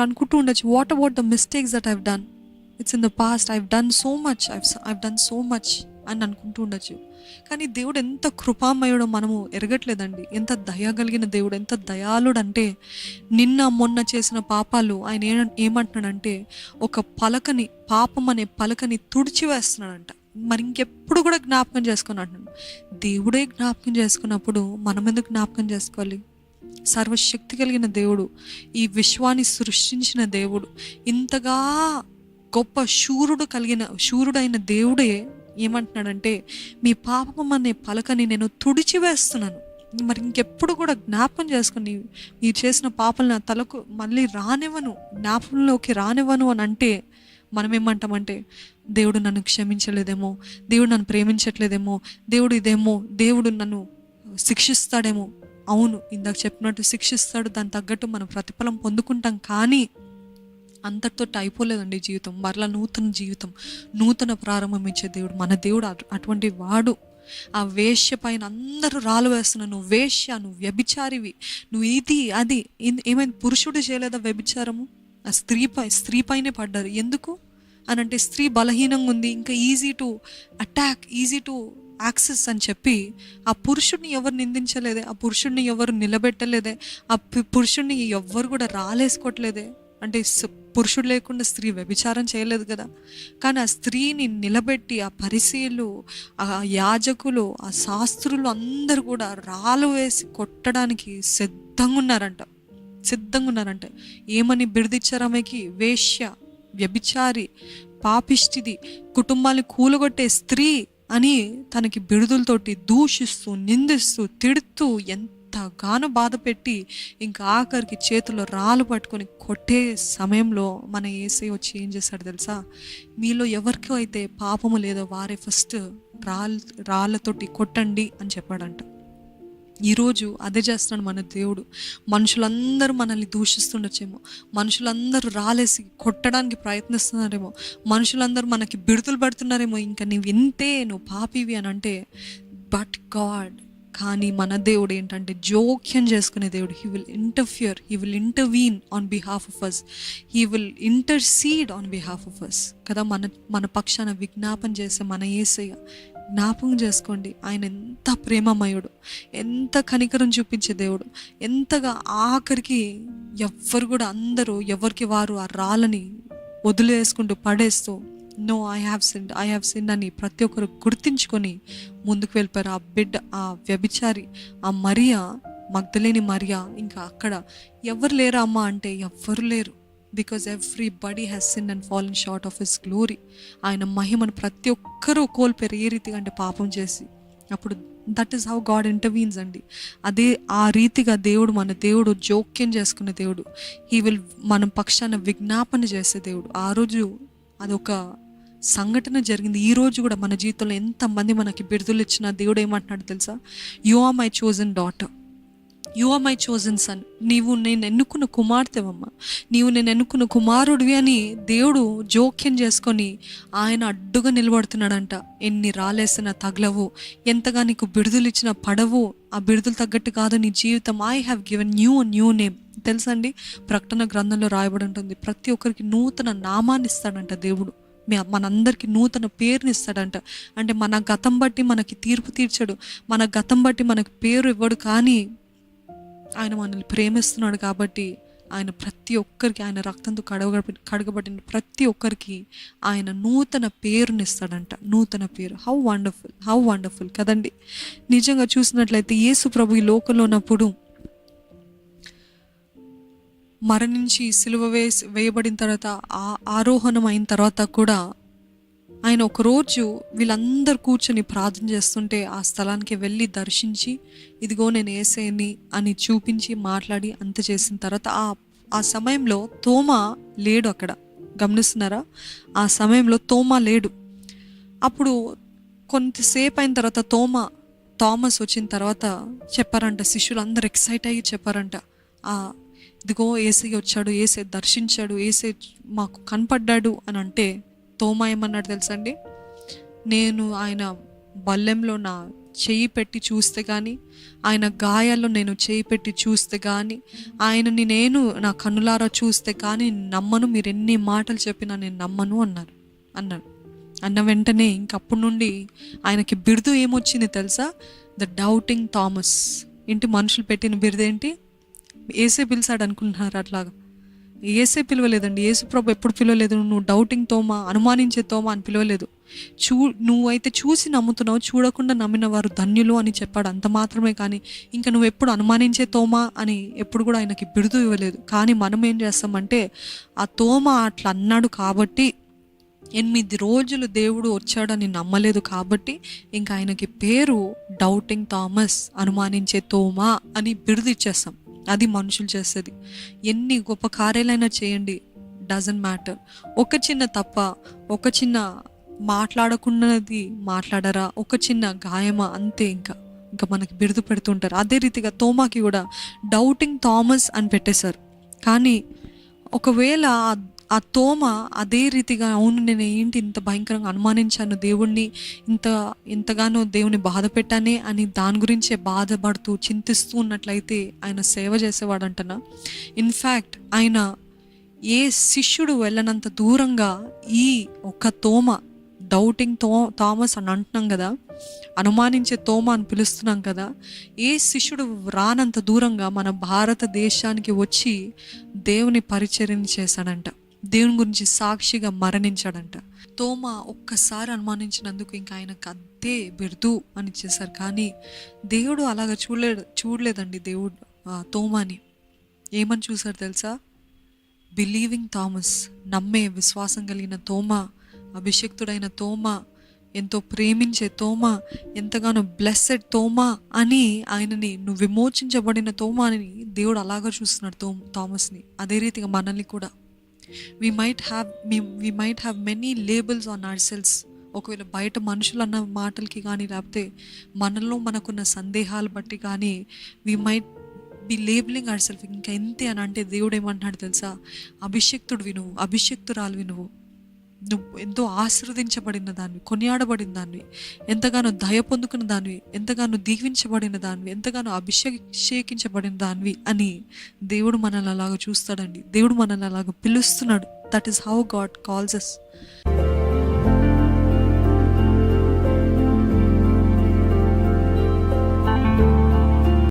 మీరు అనుకుంటూ ఉండొచ్చు, what about the mistakes that I've done, it's in the past, I've done so much, I've done so much అని అనుకుంటూ ఉండొచ్చు. కానీ దేవుడు ఎంత కృపామయుడో మనము ఎరగట్లేదండి. ఎంత దయ కలిగిన దేవుడు, ఎంత దయాళుడు అంటే, నిన్న మొన్న చేసిన పాపాలు ఆయన ఏమంటున్నాడంటే ఒక పలకని, పాపం అనే పలకని తుడిచివేస్తున్నాడంట. మరి ఇంకెప్పుడు కూడా జ్ఞాపకం చేసుకుని అంటున్నాడు. దేవుడే జ్ఞాపకం చేసుకున్నప్పుడు మనం ఎందుకు జ్ఞాపకం చేసుకోవాలి? సర్వశక్తి కలిగిన దేవుడు, ఈ విశ్వాన్ని సృష్టించిన దేవుడు, ఇంతగా గొప్ప శూరుడైన దేవుడే ఏమంటున్నాడంటే, మీ పాపం అనే పలకని నేను తుడిచివేస్తున్నాను. మరి ఇంకెప్పుడు కూడా జ్ఞాపకం చేసుకుని మీరు చేసిన పాపలు నా తలకు మళ్ళీ రానివ్వను, జ్ఞాపకంలోకి రానివ్వను అని అంటే, మనం ఏమంటామంటే, దేవుడు నన్ను క్షమించలేదేమో, దేవుడు నన్ను ప్రేమించట్లేదేమో, దేవుడు ఇదేమో, దేవుడు నన్ను శిక్షిస్తాడేమో. అవును, ఇందాక చెప్పినట్టు శిక్షిస్తాడు, దాని తగ్గట్టు మనం ప్రతిఫలం పొందుకుంటాం. కానీ అంతటితో అయిపోలేదండి జీవితం. మరలా నూతన జీవితం, నూతన ప్రారంభం ఇచ్చే దేవుడు మన దేవుడు. అటువంటి వాడు. ఆ వేశ్య పైన అందరూ రాళ్ళు వేస్తున్నారు, నువ్వు వేశ్య, నువ్వు వ్యభిచారివి, నువ్వు ఇది అది. ఏమైంది? పురుషుడు చేయలేదా వ్యభిచారము? ఆ స్త్రీ పైనే పడ్డారు. ఎందుకు అని అంటే, స్త్రీ బలహీనంగా ఉంది, ఇంకా easy to attack, easy to access అని చెప్పి ఆ పురుషుడిని ఎవరు నిందించలేదే, ఆ పురుషుడిని ఎవరు నిలబెట్టలేదే, ఆ పురుషుడిని ఎవరు కూడా రాలేసుకోవట్లేదే. అంటే పురుషుడు లేకుండా స్త్రీ వ్యభిచారం చేయలేదు కదా. కానీ ఆ స్త్రీని నిలబెట్టి ఆ పరిసయ్యులు, ఆ యాజకులు, ఆ శాస్త్రులు అందరూ కూడా రాళ్ళు వేసి కొట్టడానికి సిద్ధంగా ఉన్నారంట. ఏమని బిరుదిచ్చారు ఆమెకి? వేశ్య, వ్యభిచారి, పాపిష్టిది, కుటుంబాన్ని కూలగొట్టే స్త్రీ అని తనకి బిరుదులతోటి దూషిస్తూ, నిందిస్తూ, తిడుతూ, ఎంతగానో బాధ పెట్టి, ఇంకా ఆఖరికి చేతిలో రాళ్ళు పట్టుకొని కొట్టే సమయంలో మన యేసయ్య వచ్చి ఏం చేశాడు తెలుసా? మీలో ఎవరికో అయితే పాపము లేదో వారే ఫస్ట్ రాళ్ళతోటి కొట్టండి అని చెప్పాడంట. ఈరోజు అదే చేస్తున్నాడు మన దేవుడు. మనుషులందరూ మనల్ని దూషిస్తుండొచ్చేమో, మనుషులందరూ రాలేసి కొట్టడానికి ప్రయత్నిస్తున్నారేమో, మనుషులందరూ మనకి బిడుతులు పడుతున్నారేమో, ఇంకా నువ్వు ఇంతే, నువ్వు పాపివి అని అంటే, బట్ గాడ్, కానీ మన దేవుడు ఏంటంటే జోక్యం చేసుకునే దేవుడు. He will interfere, he will intervene on behalf of us, he will intercede on behalf of us కదా. మన పక్షాన విజ్ఞాపన చేసే మన యేసయ్య. జ్ఞాపకం చేసుకోండి, ఆయన ఎంత ప్రేమమయుడు, ఎంత కనికరం చూపించే దేవుడు, ఎంతగా ఆఖరికి ఎవ్వరు కూడా, అందరూ ఎవరికి వారు ఆ రాళ్ళని వదిలేసుకుంటూ పడేస్తూ, నో ఐ హ్యావ్ సిన్ అని ప్రతి ఒక్కరు గుర్తించుకొని ముందుకు వెళ్ళిపోయారు. ఆ బిడ్డ, ఆ వ్యభిచారి, ఆ మరియా, మగ్దలేని మరియా, ఇంకా అక్కడ ఎవరు లేరా అమ్మా అంటే ఎవ్వరు లేరు. Because everybody has sin and fallen short of his glory. ఆయన మహిమను ప్రతి ఒక్కరూ కోల్పోయారు. ఏ రీతిగా అంటే పాపం చేసి. అప్పుడు that is how God intervenes అండి. అదే ఆ రీతిగా మన దేవుడు జోక్యం చేసుకునే దేవుడు. హీ విల్ మనం పక్షాన విజ్ఞాపన చేసే దేవుడు. ఆ రోజు అదొక సంఘటన జరిగింది. ఈ రోజు కూడా మన జీవితంలో ఎంతమంది మనకి బిడుదలు ఇచ్చిన దేవుడు ఏమంటున్నాడు తెలుసా? You are my chosen daughter, you are my chosen son. నీవు నేను ఎన్నుకున్న కుమార్తెవమ్మ, నీవు నేను ఎన్నుకున్న కుమారుడివి అని దేవుడు జోక్యం చేసుకొని ఆయన అడ్డుగా నిలబడుతున్నాడంట. ఎన్ని రాలేసిన తగలవు, ఎంతగా నీకు బిడుదలు ఇచ్చిన పడవు, ఆ బిడుదలు తగ్గట్టు కాదు నీ జీవితం. I have given you a new name. తెలుసండి, ప్రకటన గ్రంథంలో రాయబడి ఉంటుంది, ప్రతి ఒక్కరికి నూతన నామాన్ని ఇస్తాడంట దేవుడు. మనందరికీ నూతన పేరుని ఇస్తాడంట. అంటే మన గతం బట్టి మనకి తీర్పు తీర్చడు, మన గతం బట్టి మనకి పేరు ఇవ్వడు. కానీ ఆయన మనల్ని ప్రేమిస్తున్నాడు కాబట్టి ఆయన ప్రతి ఒక్కరికి, ఆయన రక్తంతో కడగబడిన ప్రతి ఒక్కరికి ఆయన నూతన పేరుని ఇస్తాడంట. నూతన పేరు. హౌ వండర్ఫుల్ కదండి. నిజంగా చూసినట్లయితే యేసు ప్రభు ఈ లోకంలో ఉన్నప్పుడు మరణించి సిలువ వేయబడిన తర్వాత, ఆరోహణం అయిన తర్వాత కూడా ఆయన ఒకరోజు వీళ్ళందరూ కూర్చొని ప్రార్థన చేస్తుంటే ఆ స్థలానికి వెళ్ళి దర్శించి, ఇదిగో నేను యేసయ్యని అని చూపించి మాట్లాడి అంత చేసిన తర్వాత ఆ సమయంలో తోమా లేడు అక్కడ. గమనిస్తున్నారా? ఆ సమయంలో తోమా లేడు. అప్పుడు కొంతసేపు అయిన తర్వాత థామస్ వచ్చిన తర్వాత చెప్పారంట, శిష్యులు అందరూ ఎక్సైట్ అయ్యి చెప్పారంట, ఇదిగో యేసయ్య వచ్చాడు, యేసయ్య దర్శించాడు, యేసయ్య మాకు కనపడ్డాడు అని అంటే తోమా ఏమన్నాడు తెలుసండి? నేను ఆయన బల్లెంలో నా చెయ్యి పెట్టి చూస్తే కానీ, ఆయన గాయాల్లో నేను చెయ్యి పెట్టి చూస్తే కానీ, ఆయనని నేను నా కన్నులారా చూస్తే కానీ నమ్మను, మీరు ఎన్ని మాటలు చెప్పినా నేను నమ్మను అన్నాడు. అన్న వెంటనే ఇంకప్పటి నుండి ఆయనకి బిరుదు ఏమొచ్చింది తెలుసా? The doubting Thomas. ఏంటి మనుషులు పెట్టిన బిరుదేంటి? ఏసే పిలిచాడు అనుకుంటున్నారు అట్లాగా. ఏసే పిలవలేదండి. యేసు ప్రభు ఎప్పుడు పిలవలేదు. నువ్వు డౌటింగ్ తోమా, అనుమానించే తోమా అని పిలవలేదు. నువ్వైతే చూసి నమ్ముతున్నావు, చూడకుండా నమ్మిన వారు ధన్యులు అని చెప్పాడు, అంత మాత్రమే. కానీ ఇంకా నువ్వు ఎప్పుడు అనుమానించే తోమా అని ఎప్పుడు కూడా ఆయనకి బిరుదు ఇవ్వలేదు. కానీ మనం ఏం చేస్తామంటే, ఆ తోమా అట్లా అన్నాడు కాబట్టి, 8 రోజులు దేవుడు వచ్చాడని నమ్మలేదు కాబట్టి ఇంకా ఆయనకి పేరు డౌటింగ్ థామస్, అనుమానించే తోమా అని బిరుదు ఇచ్చేస్తాం. అది మనుషులు చేసేది. ఎన్ని గొప్ప కార్యాలైనా చేయండి, డజంట్ మ్యాటర్. ఒక చిన్న తప్ప, ఒక చిన్న మాట్లాడకున్నది మాట్లాడరా, ఒక చిన్న గాయమా, అంతే. ఇంకా మనకి బిరుదు పెడుతుంటారు. అదే రీతిగా తోమాకి కూడా డౌటింగ్ థామస్ అని పెట్టేశారు. కానీ ఒకవేళ ఆ తోమ అదే రీతిగా, అవును నేను ఏంటి ఇంత భయంకరంగా అనుమానించాను దేవుణ్ణి, ఇంతగానో దేవుని బాధ పెట్టానే అని దాని గురించే బాధపడుతూ చింతిస్తూ ఉన్నట్లయితే ఆయన సేవ చేసేవాడంటనా. ఇన్ఫ్యాక్ట్ ఆయన ఏ శిష్యుడు వెళ్ళనంత దూరంగా ఈ ఒక్క తోమ, డౌటింగ్ థామస్ అని అంటున్నాం కదా, అనుమానించే తోమ అని పిలుస్తున్నాం కదా, ఏ శిష్యుడు రానంత దూరంగా మన భారతదేశానికి వచ్చి దేవుని పరిచర్య చేశాడంట, దేవుని గురించి సాక్షిగా మరణించాడంట. తోమ ఒక్కసారి అనుమానించినందుకు ఇంకా ఆయనకు అదే బిరుదు అని చేశారు. కానీ దేవుడు అలాగ చూడలేదండి. దేవుడు తోమాని ఏమని చూశారు తెలుసా? బిలీవింగ్ థామస్, నమ్మే విశ్వాసం కలిగిన తోమ, అభిషక్తుడైన తోమ, ఎంతో ప్రేమించే తోమ, ఎంతగానో బ్లెస్సెడ్ తోమ అని ఆయనని, నువ్వు విమోచించబడిన తోమ అని దేవుడు అలాగా చూస్తున్నాడు థామస్ని. అదే రీతిగా మనల్ని కూడా we might have many labels on ourselves. ఒకవేళ బయట మనుషులు అన్న మాటలకి కానీ, లేకపోతే మనలో మనకున్న సందేహాలు బట్టి కానీ, we might be labeling ourselves ఇంకా ఎంతే అని అంటే, దేవుడు ఏమంటున్నాడు తెలుసా? అభిషక్తుడివి నువ్వు, అభిషక్తురాలివి నువ్వు ఎంతో ఆశీర్వదించబడిన దానివి, కొనియాడబడిన దానివి, ఎంతగానో దయ పొందుకున్న దానివి, ఎంతగానో దీవించబడిన దానివి, ఎంతగానో అభిషేకించబడిన దానివి అని దేవుడు మనల్ని అలాగ చూస్తాడండి. దేవుడు మనల్ని అలాగ పిలుస్తున్నాడు. That is how God calls us.